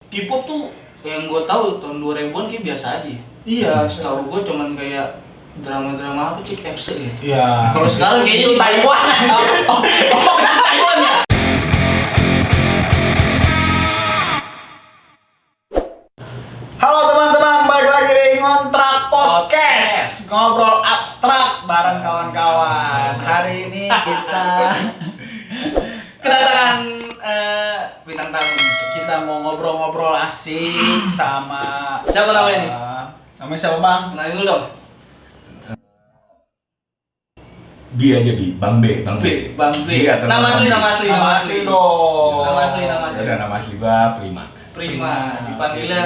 K-pop tuh yang gue tahu tahun 2000-an kayak biasa aja. Iya, Setahu gue cuman kayak drama-drama apa cik FC ya. Iya. Kalau sekarang kayaknya itu di Taiwan. Taiwan ya. Halo teman-teman, balik lagi di Ngontrak Podcast. Ngobrol abstrak bareng kawan-kawan. Hari ini kita Kedatangan bintang tamu. kita mau ngobrol-ngobrol asik sama Siapa namanya nih? Namanya siapa, Bang? Kenalin dulu dong. B aja B, Bang B, Bang B. Bang B. Iya, atau Nama asli Bang B. Nama asli dong. Nama asli. Udah nama asli gua Prima. Prima. Dipanggilnya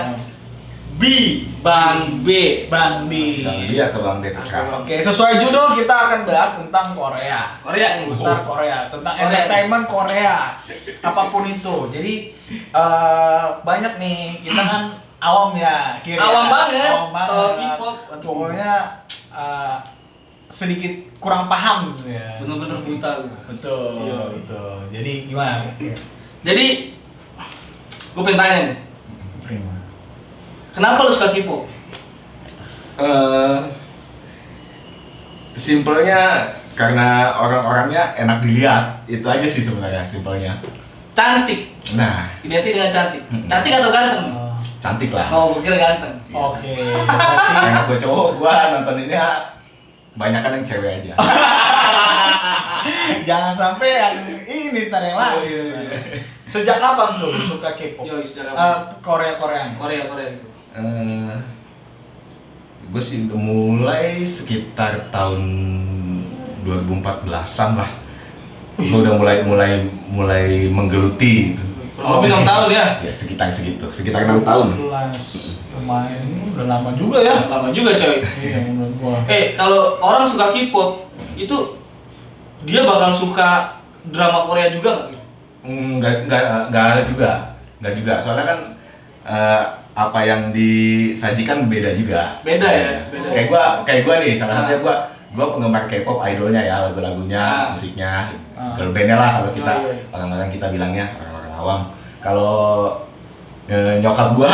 B. Bang B. Bang B. Bang B atau Bang B terserah. Oke, sesuai judul kita akan bahas tentang Korea. Korea nih. Tentang Korea, tentang Korea. entertainment Korea. Apapun itu. Jadi banyak nih, kita kan awam ya, Kir, ya. Awam banget Awam banget. soal K-pop. Pokoknya sedikit kurang paham gitu ya. Bener-bener buta gue. Betul. Iya. Betul. Jadi gimana? Jadi gue pengen tanya nih, Prima. kenapa lu suka K-pop? Simpelnya karena orang-orangnya enak dilihat, itu aja sih sebenarnya simpelnya. Cantik. Nah, Identik dengan cantik. Hmm. Cantik atau ganteng? cantik lah. Oh, gue kira ganteng. Oke. Berarti Karena gua cowok, gua nontoninnya banyakan yang cewek aja. jangan sampai yang ini ntar yang lain. Sejak kapan tuh lu suka K-pop? Yo, sejak kapan? Korea-Koreaan. Korea itu. Gue sih udah mulai sekitar tahun 2014-an lah. Gue udah mulai menggeluti gitu. Kurang lebih 6 tahun ya. Ya sekitar segitu, sekitar 6 tahun. 12 lumayan, udah lama juga ya. Lama juga coy. Iya menurut gua. Kalau orang suka K-pop itu dia bakal suka drama Korea juga nggak? Enggak juga. Soalnya kan apa yang disajikan beda juga. Beda ya, beda. Kayak gua nih, salah satunya gua penggemar K-pop idolnya ya, lagu-lagunya, musiknya, girl bandnya lah kalau kita Oh, iya. orang-orang kita bilangnya, orang-orang awam. Kalau nyokap gua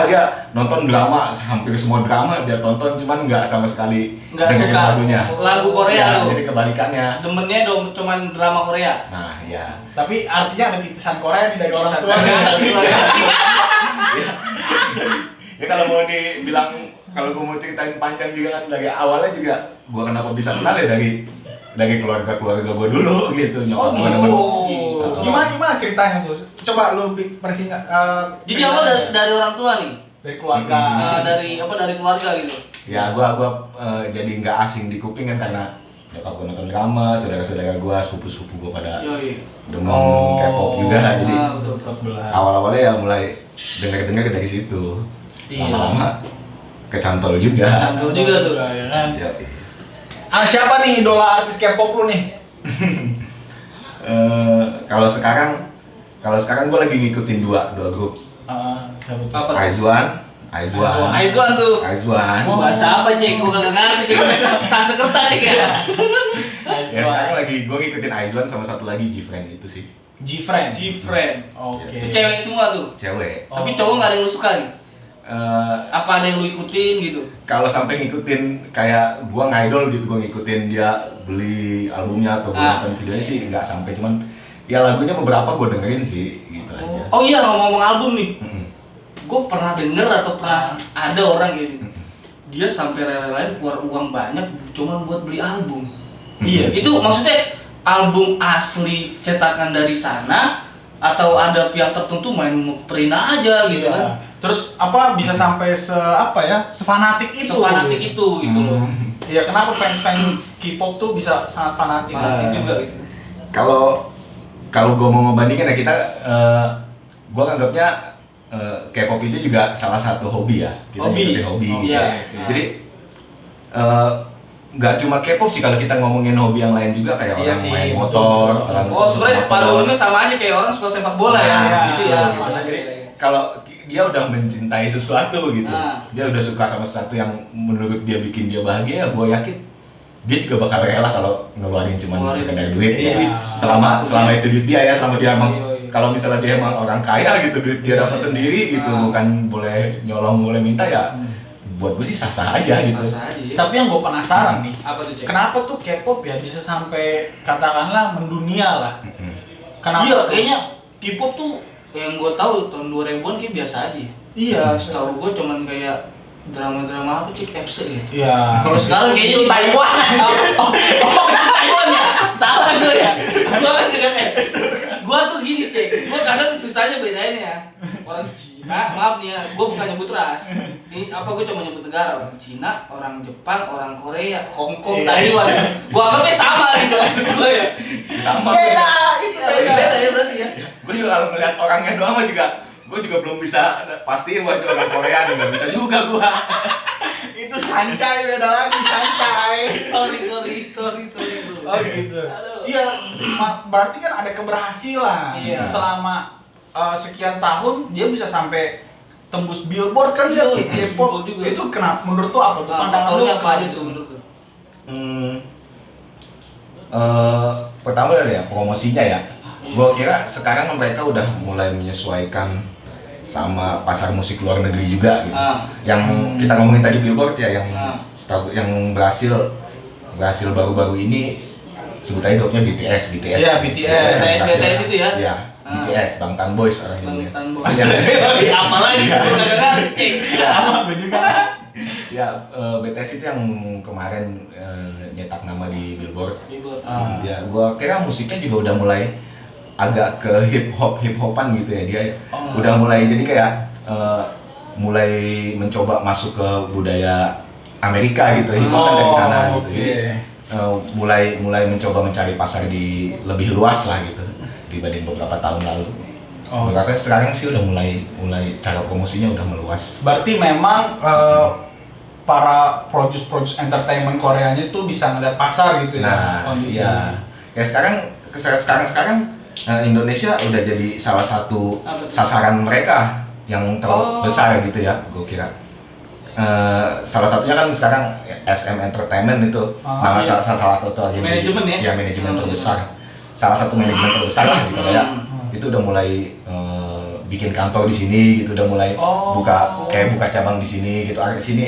dia nonton drama, hampir semua drama dia tonton, cuman nggak sama sekali Nggak dengerin suka lagunya. lagu Korea Ya, tuh. jadi kebalikannya. Demennya dong cuman drama Korea. Nah, ya. Tapi artinya ada titisan Korea nih dari orang Titisan tua. Korea. Ya kalau mau dibilang, kalau gue mau ceritain panjang juga kan, dari awalnya juga gue kenapa bisa kenal ya dari keluarga gue dulu gitu, nyokap gue demen. Gimana ceritanya tuh? Coba lu persingkat. Jadi awal dari orang tua nih. dari keluarga. Dari keluarga gitu. Ya gue jadi nggak asing di kuping kan, karena nyokap gue nonton drama, saudara-saudara gue, sepupu-sepupu gue pada Yoi. demen K-pop juga, jadi Betul. awal-awalnya ya mulai denger dari situ. Iya. Lama-lama kecantol juga. Kecantol juga tuh. Ya kan? Ya. Siapa nih idola artis K-pop lu nih? Kalau sekarang gue lagi ngikutin dua grup. Siapa tuh? Apa? Aizwan tuh. Aizwan. Bahasa apa cek? Gue gak ngerti cek. Sasekerta cek ya. Ya sekarang lagi gue ngikutin Aizwan sama satu lagi G-Friend itu sih. G-Friend. G-Friend. Oke. Itu cewek semua tuh. Cewek. Tapi cowok nggak ada yang lu suka nih. Eh, Apa ada yang lu ikutin gitu? Kalau sampai ngikutin kayak gue ngidol gitu, gue ngikutin dia beli albumnya atau gue nonton videonya sih nggak sampai, cuman ya lagunya beberapa gue dengerin sih gitu aja. Oh iya, ngomong-ngomong album nih. Mm-mm. Gue pernah denger atau pernah ada orang kayak gitu. Dia sampai rela-relain keluar uang banyak cuma buat beli album. Iya. Itu maksudnya album asli cetakan dari sana atau ada pihak tertentu main ngeprint aja gitu kan? Terus bisa sampai sefanatik itu. Sefanatik itu gitu loh. Iya, kenapa fans K-pop tuh bisa sangat fanatik Juga gitu. Kalau gue mau ngebandingin ya, gue nganggapnya K-pop itu juga salah satu hobi ya, kita ngikutin hobi gitu. Iya. Jadi nggak cuma K-pop sih, kalau kita ngomongin hobi yang lain juga kayak Iya orang sih, main betul. motor, orang Oh sebenarnya motor. pada umumnya sama aja kayak orang suka sepak bola ya. Iya, Gitu Iya, ya. gitu kan. Jadi kalau dia udah mencintai sesuatu gitu, Ah. dia udah suka sama sesuatu yang menurut dia bikin dia bahagia, gue yakin dia juga bakal rela kalau ngeluarin cuma Ngeluarin sekedar duit ya. Iya. Selama itu duit dia ya, selama dia emang Iya. kalau misalnya dia emang orang kaya gitu, duit dia dapat sendiri gitu, bukan boleh nyolong, boleh minta ya. Buat gue sih sah-sah aja gitu. Sah-sah aja. Tapi yang gue penasaran nih, Apa tuh, Cek? kenapa tuh K-pop ya bisa sampai katakanlah mendunia lah? Kenapa? Iya, tuh? kayaknya K-pop tuh yang gue tahu tahun 2000-an kayak biasa aja. Iya, Setahu gue cuman kayak drama-drama apa Cek, FC ya. Iya. Kalau sekarang kayaknya itu di- Taiwan aja. Oh, Taiwan ya? Salah gue ya. Gue kan gue tuh gini Cek, gue kadang susahnya bedain ya. Orang Cina, maaf nih ya, gue bukan nyebut ras. Ini apa gue cuma nyebut negara, orang Cina, orang Jepang, orang Korea, Hong Kong, Iya. Taiwan. Gue anggapnya sama gitu maksud gue ya. Sama Beda, itu beda. Beda ya berarti ya. gue juga kalau melihat orangnya doang mah juga gue juga belum bisa pastiin buat orang Korea nih, nggak bisa juga gue. Itu sancai, beda lagi sancai. Sorry bro. Oh gitu. Aduh. Iya, berarti kan ada keberhasilan. Iya. Selama sekian tahun dia bisa sampai tembus Billboard kan dia Iya, K-pop Billboard juga. itu kenapa menurut tuh apa tuh pandangan lu Faktornya apa aja tuh menurut lu? Pertama dari ya promosinya ya. Gue kira sekarang mereka udah mulai menyesuaikan sama pasar musik luar negeri juga gitu. Yang kita ngomongin tadi Billboard ya, yang berhasil baru-baru ini sebut aja dropnya BTS. Iya, BTS. BTS itu ya? Iya, BTS, Bangtan Boys orang Indonesia. Bangtan Boys. Apa lagi? Gue nggak ngerti Cek. sama gue juga. Ya, BTS itu yang kemarin nyetak nama di Billboard. Billboard. Ya, gua kira musiknya juga udah mulai agak ke hip hopan gitu ya dia. Udah mulai jadi kayak mulai mencoba masuk ke budaya Amerika gitu, hip hop kan dari sana gitu. Jadi mulai mencoba mencari pasar di lebih luas lah gitu dibanding beberapa tahun lalu. Menurut saya sekarang sih udah mulai cara promosinya udah meluas. Berarti memang para produce entertainment Koreanya itu bisa ngeliat pasar gitu ya Nah, kondisinya. iya. Ya sekarang Indonesia udah jadi salah satu Apa tuh? sasaran mereka yang terbesar gitu ya, gue kira. Salah satunya kan sekarang SM Entertainment itu nama iya. salah satu agensi Manajemen ya? manajemen terbesar, salah satu manajemen terbesar lah gitu ya. Itu udah mulai bikin kantor di sini gitu, udah mulai buka cabang di sini gitu. Di sini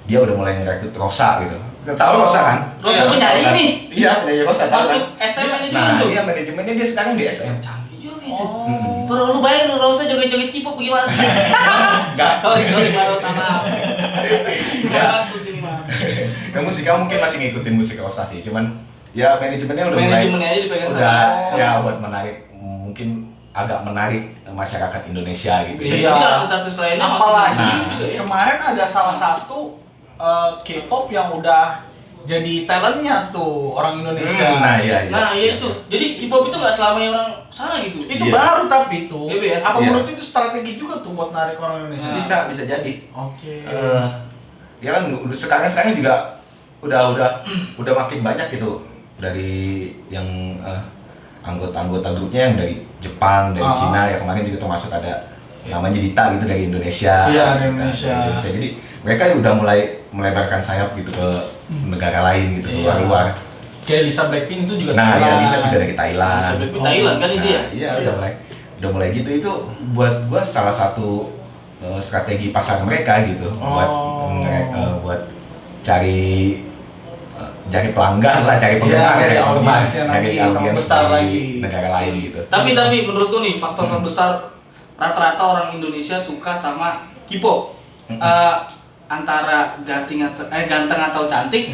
dia udah mulai ngerekrut Rosa gitu. Tahu Rosa kan? Rosa penyanyi nih? Iya, penyanyi Rosa. Tahu Masuk kan? SM manajemen Nah, tuh? iya manajemennya dia sekarang di SM. Canggih juga itu. Oh. Baru lu bayangin Rosa joget-joget K-pop gimana? Enggak. Sorry Mbak Rosa maaf. Nggak maksud ini mah. Ya musiknya mungkin masih ngikutin musik Rosa sih, cuman ya manajemennya udah mulai Manajemennya aja dipegang udah sama. ya buat menarik, mungkin agak menarik masyarakat Indonesia gitu. Bisa Iya. jadi artis lainnya masuk Apalagi manajemen juga ya. kemarin ada salah satu K-pop yang udah jadi talentnya tuh orang Indonesia. Nah, iya. Nah iya itu, jadi K-pop itu nggak selamanya orang sana gitu. Itu Iya. baru tapi itu. Iya, ya? Apa Iya. menurut itu strategi juga tuh buat narik orang Indonesia? Bisa jadi. Oke. Ya kan sekarang juga udah makin banyak gitu dari yang anggota grupnya yang dari Jepang, dari Cina ya, kemarin juga termasuk ada namanya Dita gitu dari Indonesia. Iya, dari Dita, Indonesia. Jadi mereka udah mulai melebarkan sayap gitu ke negara lain gitu, Iya. luar. Kayak Lisa Blackpink itu juga Nah, ya Thailand. Lisa juga dari Thailand. Lisa Blackpink Thailand kan itu ya? Iya, udah mulai gitu. Itu buat gua salah satu strategi pasar mereka gitu, buat cari pelanggan lah, cari penggemar, Iya, cari penggemar, audiensnya cari lagi, audiens besar di lagi. negara lain gitu. Tapi menurut lu nih faktor terbesar rata-rata orang Indonesia suka sama K-pop antara ganteng atau cantik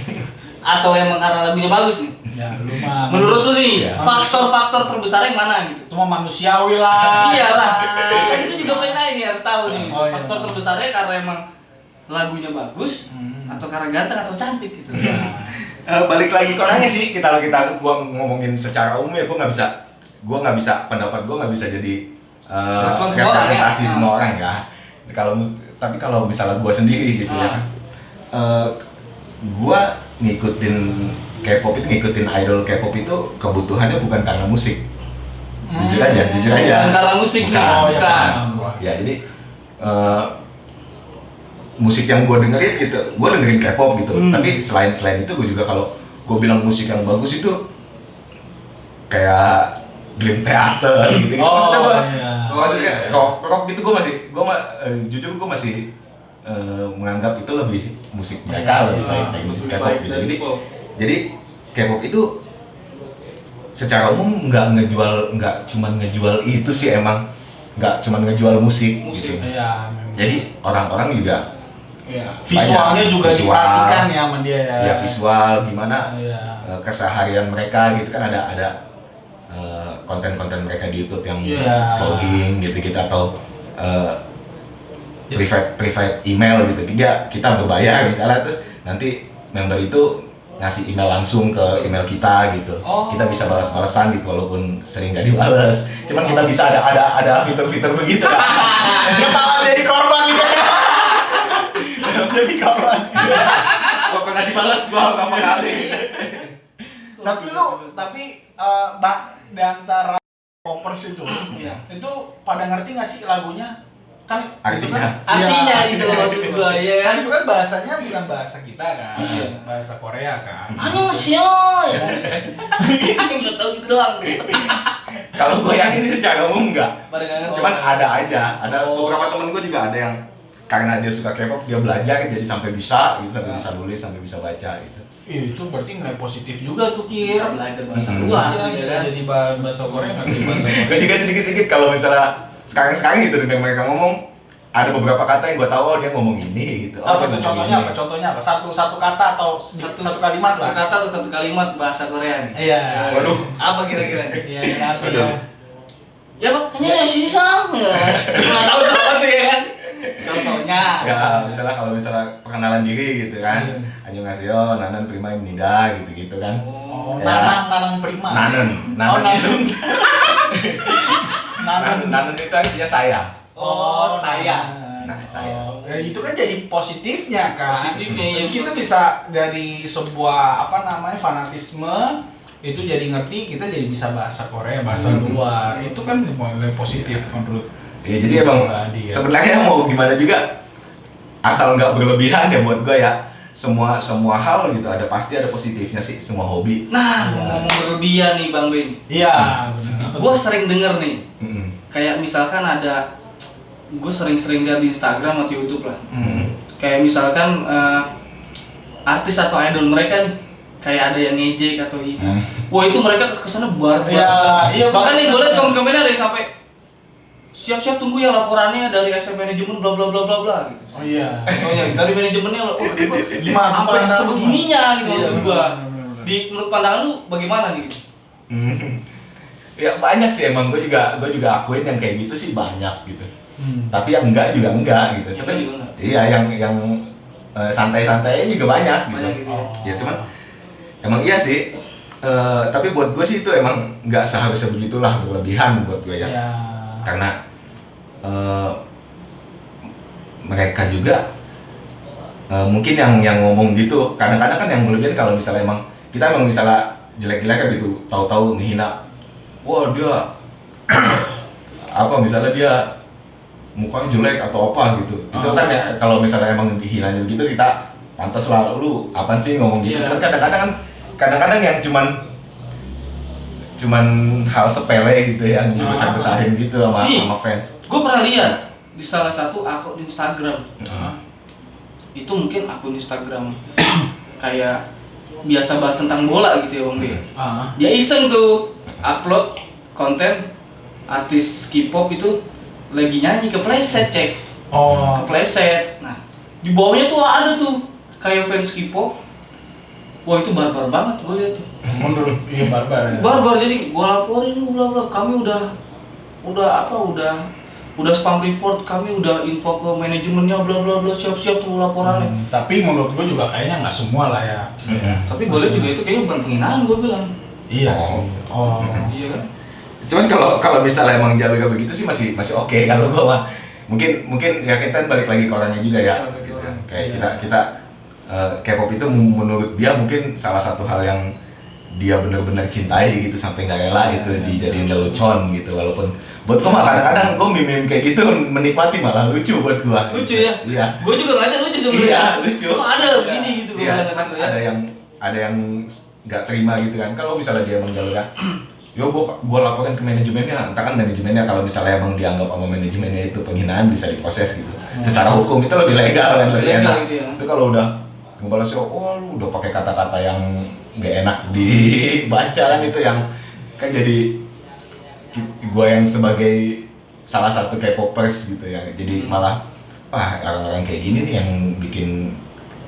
atau emang karena lagunya bagus nih? Ya, lu mah. Menurut lu nih Iya. faktor-faktor terbesar yang mana gitu? itu mah manusiawi lah. Iyalah, kan itu juga pengen nanya nih harus tahu nih Oh, iya. faktor terbesarnya karena emang lagunya bagus atau karena ganteng atau cantik gitu. Balik lagi ke orangnya sih, gua ngomongin secara umum ya, gua nggak bisa pendapat gua nggak bisa jadi Racun semua orang, representasi ya? semua orang ya. Tapi kalau misalnya gua sendiri gitu ya, gua ngikutin K-pop itu, ngikutin idol K-pop itu kebutuhannya bukan karena musik. Jujur aja. Bukan karena musik nih, bukan. Ya jadi musik yang gue dengerin gitu, gue dengerin K-pop gitu. Tapi selain itu gue juga kalau gue bilang musik yang bagus itu kayak Dream Theater gitu. Maksudnya gue, maksudnya rock gitu jujur gue masih menganggap itu lebih musik mereka lebih baik dari musik K-pop gitu. Jadi K-pop itu secara umum nggak cuma ngejual itu sih, emang nggak cuma ngejual musik gitu. Iya, jadi orang-orang juga visualnya juga diperhatikan ya sama dia ya. Ya visual gimana keseharian mereka gitu kan, ada konten-konten mereka di YouTube yang vlogging gitu-gitu atau private email gitu. Kita berbayar misalnya, terus nanti member itu ngasih email langsung ke email kita gitu. Kita bisa balas-balasan gitu walaupun sering nggak dibales. Cuman kita bisa ada fitur-fitur begitu kan. Ketahuan jadi korban gitu. Jadi korban. Kok pernah dibalas gua berapa kali. Tapi di antara popers itu pada ngerti nggak sih lagunya? Kan artinya gitu maksud gua ya kan. Itu kan bahasanya bukan bahasa kita kan, bahasa Korea kan. Annyeonghaseyo ya. Enggak tahu gitu doang. Kalau gue yakin sih secara umum enggak. Cuman ada beberapa temen gue juga ada yang karena dia suka K-pop, dia belajar jadi sampai bisa gitu, sampai bisa nulis, sampai bisa baca gitu. Itu berarti nilai positif juga tuh Kir. Bisa belajar bahasa luar, bisa jadi bahasa Korea nggak jadi bahasa Korea. Gue juga sedikit-sedikit kalau misalnya sekarang gitu dengan mereka ngomong, ada beberapa kata yang gue tahu dia ngomong ini gitu. Apa tuh contohnya apa? Contohnya apa? Satu kata atau satu kalimat lah. Satu kata atau satu kalimat bahasa Korea nih. Iya. Waduh. Apa kira-kira? Iya, artinya. Ya Pak, hanya sih sang. Enggak tahu apa tuh ya kan. Contohnya. Ya, kalau misalnya perkenalan diri gitu kan. Annyeonghaseyo, nanan prima imnida gitu-gitu kan. Nanang prima. Nanan. Nanan itu artinya saya. Saya. Saya. Ya, itu kan jadi positifnya kan. Positifnya, Jadi kita bisa dari sebuah fanatisme itu jadi ngerti, kita jadi bisa bahasa Korea, bahasa luar. Itu kan nilai positif menurut. Ya jadi emang sebenarnya mau gimana juga asal nggak berlebihan ya buat gue ya. Semua hal gitu pasti ada positifnya sih, semua hobi. Nah, ngomong berlebihan nih Bang Ben. Iya, benar. Gue sering denger nih. Kayak misalkan gue sering lihat di Instagram atau YouTube lah. Kayak misalkan artis atau idol mereka nih, kayak ada yang ngejek atau ini. Wah itu mereka kesana barbar. Iya. Bahkan nih gue liat komen-komennya ada yang sampai siap-siap tunggu ya laporannya dari SM manajemen bla bla bla bla bla gitu. Oh iya. Dari manajemennya Gimana? sampai sebegininya gitu maksud gua. Bener. Menurut pandangan lu bagaimana nih? Ya banyak sih emang gue juga akuin yang kayak gitu sih banyak gitu. Tapi yang enggak juga enggak gitu. Yang Tapi juga enggak. iya yang santai-santai juga banyak gitu. Banyak gitu Ya cuman emang iya sih. Tapi buat gue sih itu emang nggak seharusnya begitulah, berlebihan buat gue ya. Karena mereka juga mungkin yang ngomong gitu kadang-kadang kan yang berlebihan kalau misalnya emang kita misalnya jelek-jelek gitu, tahu-tahu ngehina, wah dia apa misalnya dia mukanya jelek atau apa gitu. Itu kan ya kalau misalnya emang dihinanya begitu kita pantas lah, lu apaan sih ngomong gitu. Cuman kadang-kadang yang cuman hal sepele gitu yang besar-besarin gitu sama fans. Gue pernah lihat di salah satu akun Instagram. Itu mungkin akun Instagram kayak biasa bahas tentang bola gitu ya Bang B. Dia iseng tuh upload konten artis K-pop itu lagi nyanyi kepleset cek. Kepleset. Nah, di bawahnya tuh ada tuh kayak fans K-pop. Wah itu barbar banget gue lihat tuh. Menurut barbar ya. Barbar, jadi gue laporin bla bla, kami udah spam report, kami udah info ke manajemennya bla bla bla, siap-siap tuh laporannya. Tapi menurut gue juga kayaknya nggak semua lah ya. Tapi gue lihat juga itu kayaknya bukan penghinaan gue bilang. Iya sih. Iya kan? Cuman kalau misalnya emang jalurnya begitu sih masih oke kalau gue mah. Mungkin ya kita balik lagi ke orangnya juga ya. Gitu. Kayak kita K-pop itu menurut dia mungkin salah satu hal yang dia benar-benar cintai gitu sampai nggak rela itu dijadiin lelucon gitu. Walaupun buat gue mah kadang-kadang gue meme kayak gitu menikmati, malah lucu buat gue. Lucu ya? Iya. Gue juga ngeliatnya lucu sebenarnya. Iya, lucu. Kok ada begini gitu. Iya, ada yang nggak terima gitu kan. Kalau misalnya dia menjalurnya yo gue laporin ke manajemennya, entah kan manajemennya kalau misalnya emang dianggap sama manajemennya itu penghinaan bisa diproses gitu. Secara hukum itu lebih legal kan, lebih Legal enak. gitu ya. Itu kalau udah ngebalasnya, oh lu udah pakai kata-kata yang nggak enak dibaca kan, itu yang kan jadi gue yang sebagai salah satu K-popers gitu ya, jadi malah wah orang-orang kayak gini nih yang bikin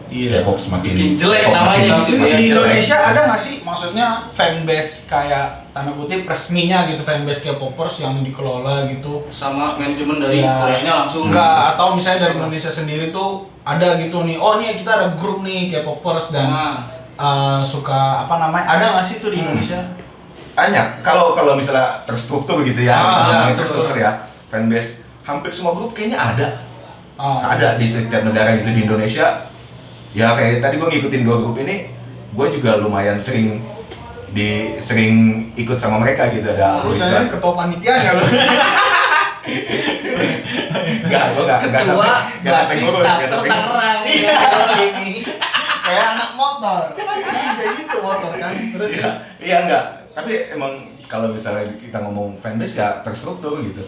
K-pop semakin Bikin jelek K-pop namanya makin- gitu ya. Di makin jelek. Indonesia ada nggak sih, maksudnya fanbase kayak tanda kutip resminya gitu, fanbase K-popers yang dikelola gitu? Sama manajemen dari Ya. Koreanya langsung. Enggak, atau misalnya dari Indonesia sendiri tuh ada gitu nih, oh nih kita ada grup nih K-popers dan suka apa namanya, ada nggak sih tuh di Indonesia? Banyak. Kalau misalnya terstruktur gitu ya, Ah, kita ngomongin terstruktur. terstruktur ya, fanbase hampir semua grup kayaknya ada. Ah. Ada di setiap negara gitu. Di Indonesia ya kayak tadi gue ngikutin 2 grup ini, gue juga lumayan sering ikut sama mereka gitu. Ada Lu Wiswan. tanya ketua panitianya lu. Gue nggak sampai basis ngurus, nggak starter sampai Tangerang Iya. ini. Kayak anak motor. Kan kayak gitu motor kan. Terus Iya enggak. Tapi emang kalau misalnya kita ngomong fanbase ya terstruktur gitu.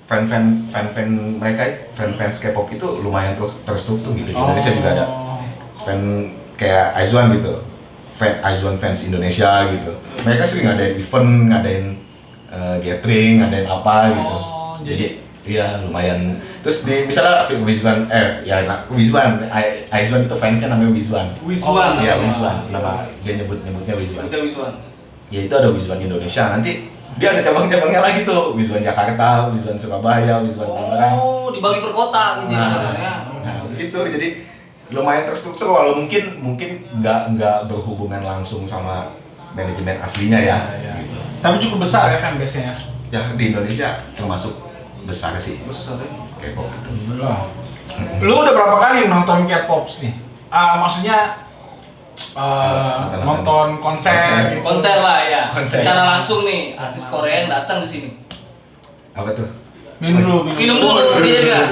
Fan mereka, fans K-pop itu lumayan terstruktur gitu. Di Indonesia juga ada fan kayak Aizwan gitu. Aizwan fans Indonesia gitu. Mereka sering ngadain event, ngadain gathering, ngadain apa gitu. Jadi iya lumayan. Terus di misalnya Wiswan Aizwan itu fansnya namanya Wiswan. Wiswan. Iya Wiswan. Nama dia nyebutnya Wiswan. Kita Wiswan. Ya itu ada Wiswan Indonesia, nanti dia ada cabang-cabangnya lagi tuh, Wiswan Jakarta, Wiswan Surabaya, Wiswan Tangerang. Oh, dibagi per kota gitu ya. Nah, gitu, jadi lumayan terstruktur, walau mungkin nggak berhubungan langsung sama manajemen aslinya ya. Gitu. tapi cukup besar ya fanbase-nya. Ya di Indonesia termasuk besar sih Besar ya. K-pop itu. Lu udah berapa kali nonton K-pop nih? Maksudnya nonton konser gitu. Konser lah ya. Konser. Secara langsung nih artis Korea yang datang di sini. Apa tuh? Minum dulu. Minum dulu, iya kan?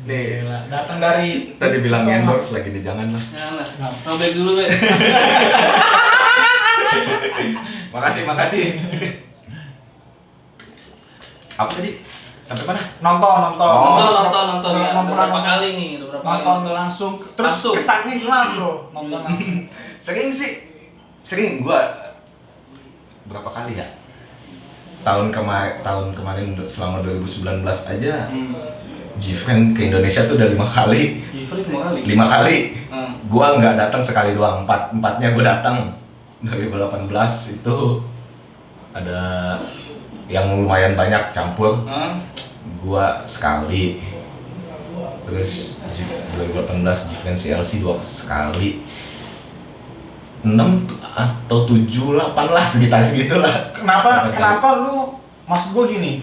Nih, Gila, datang dari tadi bilang endorse lagi nih, jangan lah. Jangan lah. Robek dulu, Be. Makasih. Apa tadi? Sampai mana? nonton. Nonton ya. Udah berapa kali nih? Udah berapa kali Nonton langsung. Terus Langsung. kesannya gimana bro? Nonton langsung. Sering gua berapa kali ya? Tahun kemarin selama 2019 aja Gfriend ke Indonesia tuh udah 5 kali. Gifri 5 kali. 5 kali. Hmm. Gua nggak datang sekali doang, empatnya gua datang. 2018 itu ada yang lumayan banyak campur. Gua sekali. Terus 2018 Gfriend CLC 2 sekali. 6 atau 7, 8 lah segitulah. Kenapa lu, maksud gue gini,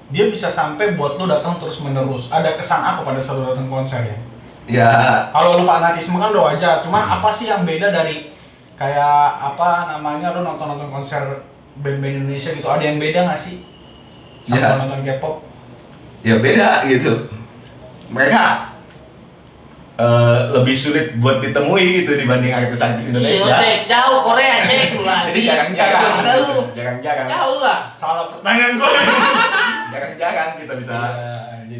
dia bisa sampai buat lu datang terus menerus. Ada kesan apa pada saat lu datang konser ya? Ya, Kalau lu fanatisme kan udah wajar, cuman apa sih yang beda dari kayak apa namanya lu nonton konser band-band Indonesia gitu? Ada yang beda nggak sih sama Ya. nonton K-pop? ya beda gitu. Mereka lebih sulit buat ditemui gitu dibanding artis-artis Indonesia. Iya, cek. Jauh Korea, cek lu lagi. Jadi jarang-jarang. Jauh. Jarang-jarang. Jauh lah. Salah pertanyaan gue. Jarang-jarang kita bisa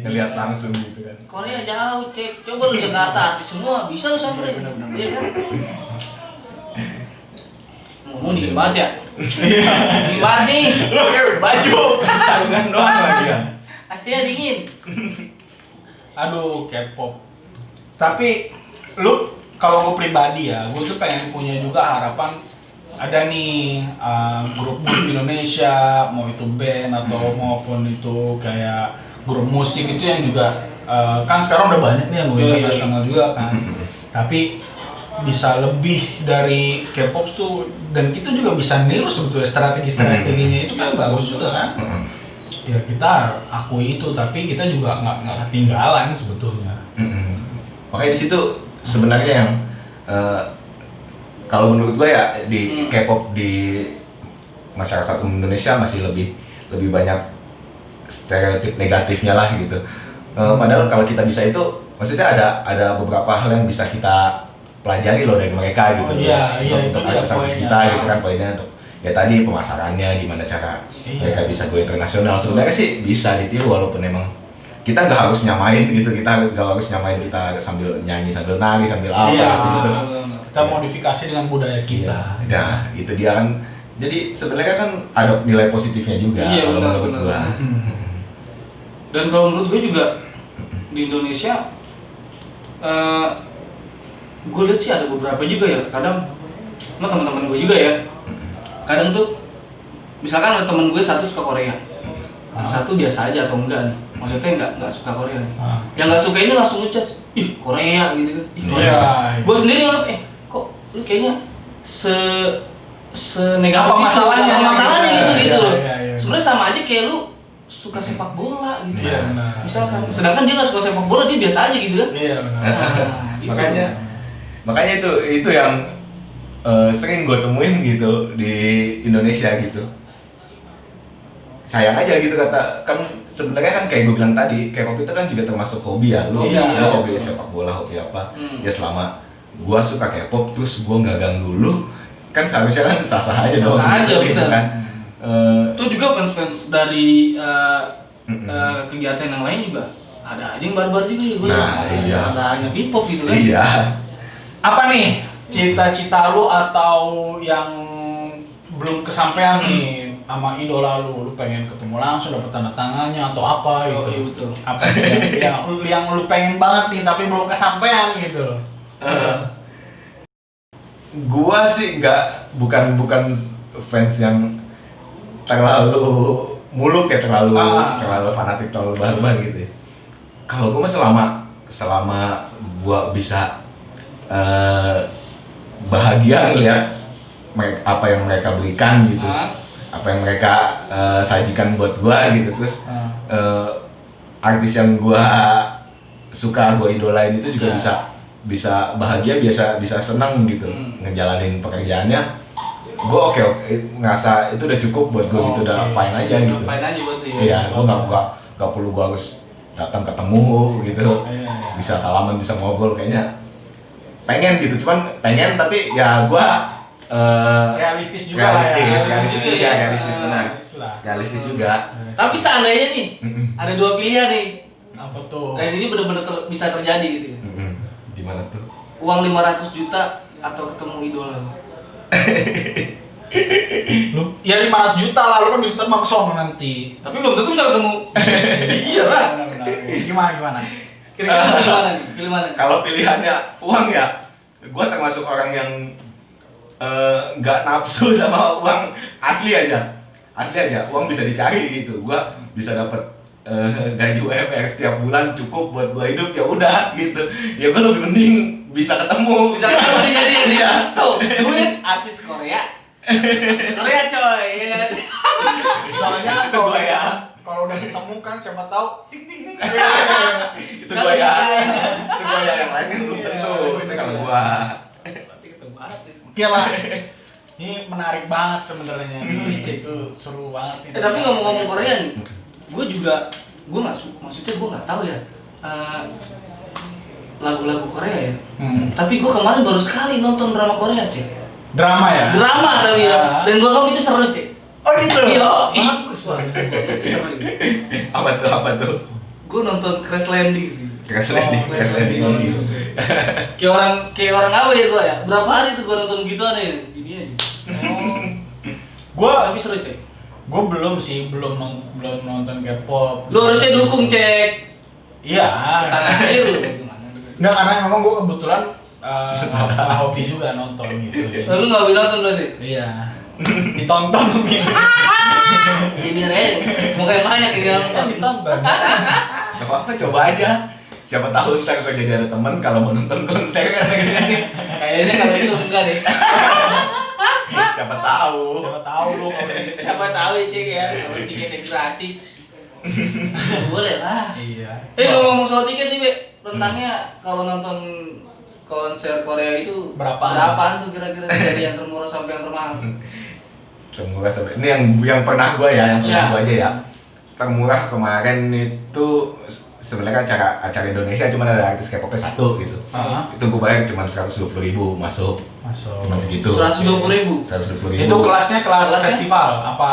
ngelihat langsung gitu kan. Korea jauh, cek. Coba lu Jakarta artis semua bisa lu samperin. Iya kan? Ngomong dingin banget ya. Dingin banget nih. Lu kayak baju. Sarungan doang lagi ya. Aslinya dingin. Aduh, K-pop. Tapi lu kalau gue pribadi ya, gue tuh pengen punya juga harapan ada nih grup Indonesia, mau itu band atau maupun itu kayak grup musik itu yang juga kan sekarang udah banyak nih yang gue internasional juga kan. Tapi bisa lebih dari K-pop tuh, dan kita juga bisa niru sebetulnya strategi-strateginya itu kan bagus juga kan. Ya kita akui itu, tapi kita juga nggak ketinggalan sebetulnya. Makanya di situ sebenarnya yang kalau menurut gue ya di K-pop di masyarakat umum Indonesia masih lebih banyak stereotip negatifnya lah gitu. Padahal kalau kita bisa itu, maksudnya ada beberapa hal yang bisa kita pelajari loh dari mereka gitu. Iya, untuk itu dia artis poinnya. kita gitu kan poinnya untuk ya tadi pemasarannya gimana cara mereka bisa go internasional. Sebenarnya sih bisa ditiru walaupun emang kita nggak harus nyamain gitu, kita nggak harus nyamain kita sambil nyanyi sambil nari sambil apa Iya, gitu. kita modifikasi dengan budaya kita. Iya. Nah, itu dia kan. Jadi sebenarnya kan ada nilai positifnya juga Iya, kalau benar, menurut benar. gua. Dan kalau menurut gue juga di Indonesia, gue lihat sih ada beberapa juga ya. Kadang, sama teman-teman gue juga ya. Kadang tuh, misalkan ada teman gue satu suka Korea, yang satu biasa aja atau enggak nih. Maksudnya nggak suka Korea nih. Yang nggak suka ini langsung ngechat, ih Korea gitu kan. Ih Korea. Iya. Gue sendiri nganggap, kok lu kayaknya negatif Apa masalahnya? gitu Iya, loh. iya. Sebenarnya sama aja kayak lu suka sepak bola gitu. Iya, benar. Misalkan, sedangkan dia nggak suka sepak bola, dia biasa aja gitu kan. Iya benar. Gitu. Makanya itu yang sering gue temuin gitu di Indonesia gitu. Sayang aja gitu kata kan sebenarnya kan kayak gue bilang tadi K-pop itu kan juga termasuk hobi ya. Lu hobi sepak bola, hobi apa? Ya selama gue suka K-pop terus gue nggak ganggu lu, kan seharusnya kan sah-sah aja dong. Sah-sah aja, gitu benar. kan. Itu juga fans-fans dari kegiatan yang lain juga ada aja yang barbar juga ya gue. Nah, iya. Ada hanya K-pop gitu kan. Iya. Apa nih cita-cita lu atau yang belum kesampaian nih sama idola lu pengen ketemu langsung dapat tanda tangannya atau apa gitu? Oh, iya betul. Apa yang lu pengen banget nih tapi belum kesampaian gitu loh. Gua sih bukan fans yang terlalu muluk ya, terlalu fanatik, terlalu barbar gitu ya. Kalau gua mah selama gua bisa bahagia ngeliat apa yang mereka berikan gitu, apa yang mereka sajikan buat gua gitu, terus artis yang gua suka, gua idolain itu juga bisa bahagia, bisa senang gitu ngejalanin pekerjaannya. Gua oke, ngerasa itu udah cukup buat gua gitu, udah fine aja gitu. Fine aja buat dia. Iya, gua nggak perlu gua harus datang ketemu gitu, bisa salaman, bisa ngobrol, kayaknya pengen gitu, cuman pengen tapi ya gua realistis juga realistis lah. realistis juga. Tapi seandainya nih ada dua pilihan nih. Apa tuh? Dan ini benar-benar bisa terjadi gitu ya. Gimana tuh? Uang 500 juta atau ketemu idola lu. Lu ya 500 juta lah, lu kan bisa terbang ke sono nanti. Tapi belum tentu bisa ketemu. Iya lah. Benar. Gimana? Kira-kira gimana nih? Pilih mana? Kalau pilihannya uang ya, gua termasuk orang yang nggak nafsu sama uang asli aja. Uang bisa dicari gitu. Gua bisa dapat gaji UMR setiap bulan cukup buat gua hidup, ya udah gitu. Ya gua lebih mending bisa ketemu. Jadi dia. Tuh, duit artis Korea. Artis Korea coy, ya kan? Soalnya kan Itu gua ya. kalau udah ketemu kan siapa tahu ting ting ting. Itu gua ya. Yang lain kan belum tentu. Itu kalau gua. Berarti ketemu artis. Oke lah. Ini menarik banget sebenarnya. Itu seru banget. Tapi ngomong-ngomong Korea nih, gue nggak suka, maksudnya gue nggak tahu ya lagu-lagu Korea ya. Tapi gue kemarin baru sekali nonton drama Korea cek. Drama ya? Drama tapi ya. Dan gue itu seru cek. Oh gitu? Iya. Bagus lah. Itu seru. Apa tuh? Gue nonton Crash Landing sih. Crash Landing. Kayak orang apa ya gue ya? Berapa hari tuh gue nonton gitu aneh gini aja. Gua Tapi seru cek. gue belum nonton K-pop. Lu harusnya dukung cek. Iya. Setanah air lu. Gimana? Enggak, karena memang gue kebetulan hobi juga nonton gitu. Lu nggak bisa nonton berarti? Iya. Ditonton mungkin. Iya biar aja. Semoga yang banyak yang nonton. Kan ditonton. Gak apa-apa, coba aja. Siapa tahu ntar gua jadi ada teman kalau mau nonton konser kan. Kayaknya kalau itu enggak deh. Siapa tahu. Siapa tahu lu kalau gitu. Siapa tahu ya cek ya. Kalau tiketnya gratis. Boleh lah. Iya. Ngomong soal tiket nih, Be. Rentangnya kalau nonton konser Korea itu berapaan tuh kira-kira dari yang termurah sampai yang termahal? Termurah sampai ini yang pernah gua ya, yang pernah gua aja ya. Termurah kemarin itu sebenarnya acara Indonesia cuma ada artis K-popnya satu gitu. Itu gue bayar cuma 120.000 masuk. Cuma segitu. 120.000. 120.000. Itu kelasnya Kelasnya? festival apa?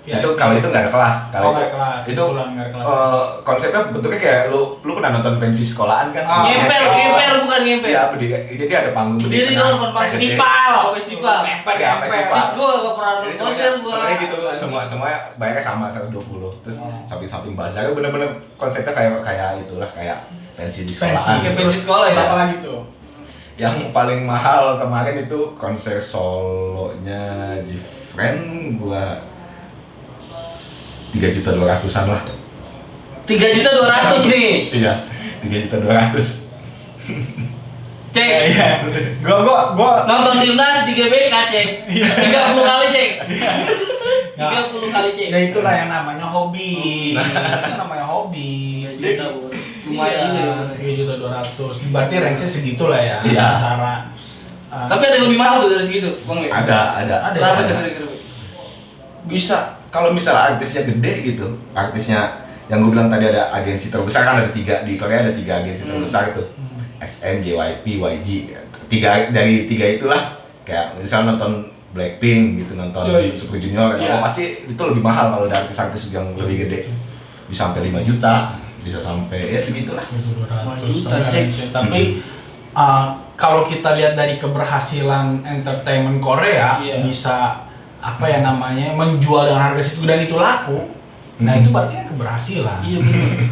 Itu kalau itu nggak ada kelas. Kalau nggak ada kelas. itu Kebetulan nggak ada kelas. konsepnya bentuknya kayak lu pernah nonton pensi sekolahan kan? Ngemper bukan ngemper. Iya, jadi ada panggung Berdiri tengah. dong, Festival. Festival. Ya, festival. Gue gak pernah Jadi nonton konser gue. semuanya gitu, semua bayarnya sama 120. Terus samping-samping bazarnya bener-bener konsepnya kayak itulah, kayak pensi di sekolahan. Kayak pensi sekolah ya. Apa lagi tuh? Yang paling mahal kemarin itu konser solonya Jifren, gua 3.200.000-an lah. 3.200.000 nih. Iya, 3.200.000. Cek. Iya. Gua Nonton timnas di GBK cek. 30 kali cek. 30 kali cek. ya itulah yang namanya hobi. Itu namanya hobi. 3 juta bu. Lumayan juga ya. 3.200.000. Berarti range-nya segitu lah ya. Iya. Antara Tapi ada yang lebih mahal tuh dari segitu, Bang. Ada. Berapa tuh kira-kira? Bisa kalau misalnya artisnya gede gitu, artisnya yang gue bilang tadi ada agensi terbesar kan ada 3 di Korea, ada 3 agensi terbesar tuh, SM, JYP, YG. Dari 3 itulah kayak misalnya nonton Blackpink gitu, nonton Super Junior, pasti itu lebih mahal kalau ada artis-artis yang lebih gede, bisa sampai 5 juta, bisa sampai ya segitulah. 200 juta, cek. Tapi kalau kita lihat dari keberhasilan entertainment Korea, bisa apa ya namanya menjual dengan harga segitu dan itu laku, nah itu berarti kan keberhasilan. Iya benar.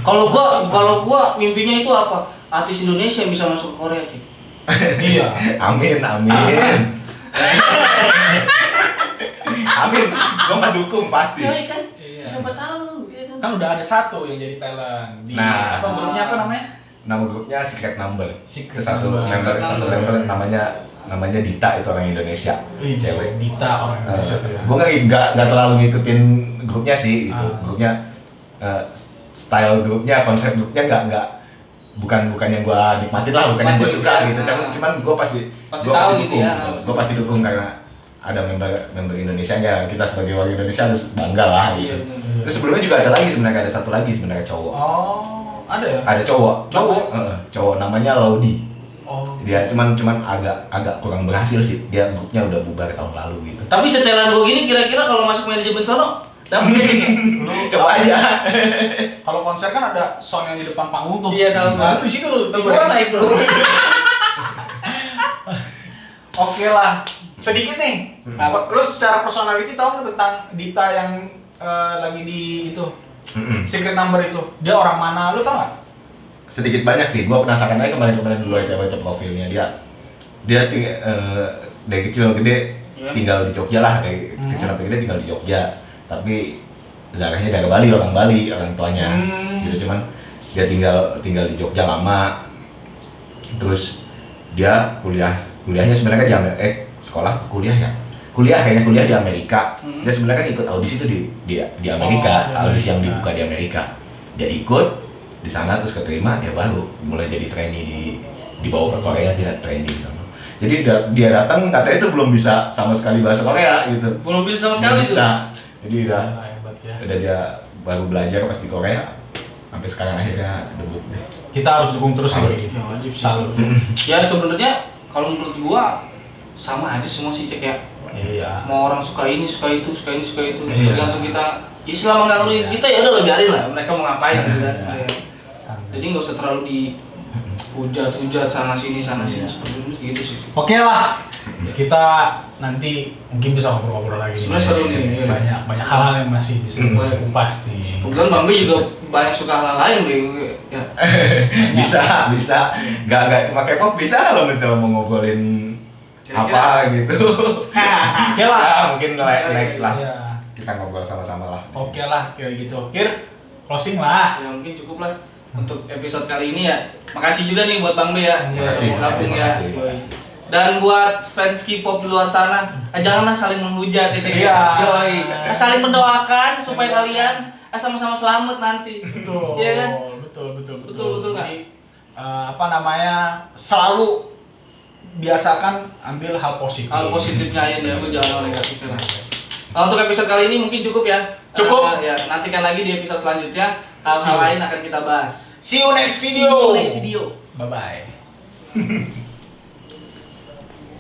Kalau gua mimpinya itu apa? Artis Indonesia yang bisa masuk ke Korea sih. Iya. Amin. Amin, gua mendukung pasti. Ya kan? Iya. Siapa tahu lu, ya kan? Kan udah ada satu yang jadi talent di Nah. apa grupnya apa namanya? Nama grupnya Secret Number. Secret satu Number. member namanya Dita, itu orang Indonesia, cewek. Dita orang Indonesia tuh ya. Gue nggak terlalu ngikutin grupnya sih, gitu. Grupnya style grupnya, konsep grupnya bukan yang gue nikmatin lah, bukan yang gue suka gitu. Cuman gue pasti tahu gitu dukung, ya. gue pasti dukung karena ada member Indonesia nya, kita sebagai warga Indonesia harus bangga lah gitu. Iya, bener. Terus sebelumnya juga ada satu lagi sebenarnya cowok. Oh, ada ya? Ada cowok. Cowok namanya Laudi. Oh. Dia cuman agak kurang berhasil sih. Dia grupnya udah bubar tahun lalu gitu. Tapi setelan gua gini kira-kira kalau masuk manajemen sono dapat aja nih. Coba aja. Kalau konser kan ada sound yang di depan panggung tuh. Iya, tahu. Nah, lu di situ tuh. Gimana itu? Oke lah. Sedikit nih. Lu secara personality tahu nggak tentang Dita yang lagi di itu Secret Number itu? Dia orang mana? Lu tahu nggak? Sedikit banyak sih. Gua penasaran aja kemarin baca profilnya dia. Dia dari kecil sampai gede tinggal di Jogja lah. Dari kecil sampai gede tinggal di Jogja. Tapi darahnya dari Bali, orang tuanya. Gitu, cuman dia tinggal di Jogja lama. Terus dia kuliahnya sebenarnya di kuliah di Amerika. Dia sebenarnya kan ikut audisi itu di Amerika, audisi yang dibuka di Amerika. Dia ikut di sana terus keterima, dia baru mulai jadi trainee dibawa ke Korea, dia trainee di sana. Jadi dia datang katanya itu belum bisa sama sekali bahasa Korea gitu. Belum bisa sama sekali tuh. Jadi udah Hebat ya. dia baru belajar pas di Korea sampai sekarang akhirnya debut deh. Kita harus dukung terus Salut. ya. Ya wajib sih. Salut. Ya sebenarnya kalau menurut gua sama aja semua sih cek ya. Iya. Mau orang suka ini, suka itu. Iya. Tergantung kita. Ya selama nggak ngeluhin kita ya udah biarin lah. Mereka mau ngapain gitu kan. Iya. Jadi nggak usah terlalu dihujat sana sini seperti itu gitu sih. Oke lah. Kita nanti mungkin bisa ngobrol-ngobrol lagi. Sebenarnya seru nih. Banyak hal yang masih bisa kita kupas nih. Kebetulan Bang B juga banyak suka hal lain ya. bisa nggak cuma K-pop, bisa kalau misalnya mau ngobrolin apa gitu. Oke lah. Ya, mungkin next lah Iya. kita ngobrol sama-sama lah. Oke lah, kayak gitu. Kir, closing lah. Ya mungkin cukup lah untuk episode kali ini ya. Makasih juga nih buat Bang B ya. Makasih. Dan buat fans K-pop di luar sana, janganlah saling menghujat gitu ya. Yoi. Saling mendoakan supaya kalian sama-sama selamat nanti. Betul. Iya kan? Betul. Jadi apa namanya? Selalu biasakan ambil hal positif. Hal positifnya aja diambil, jangan hal negatifnya. Nah, untuk episode kali ini mungkin cukup ya. Cukup. Ya, nantikan lagi di episode selanjutnya hal-hal lain akan kita bahas. See you next See video. you next video. Bye bye.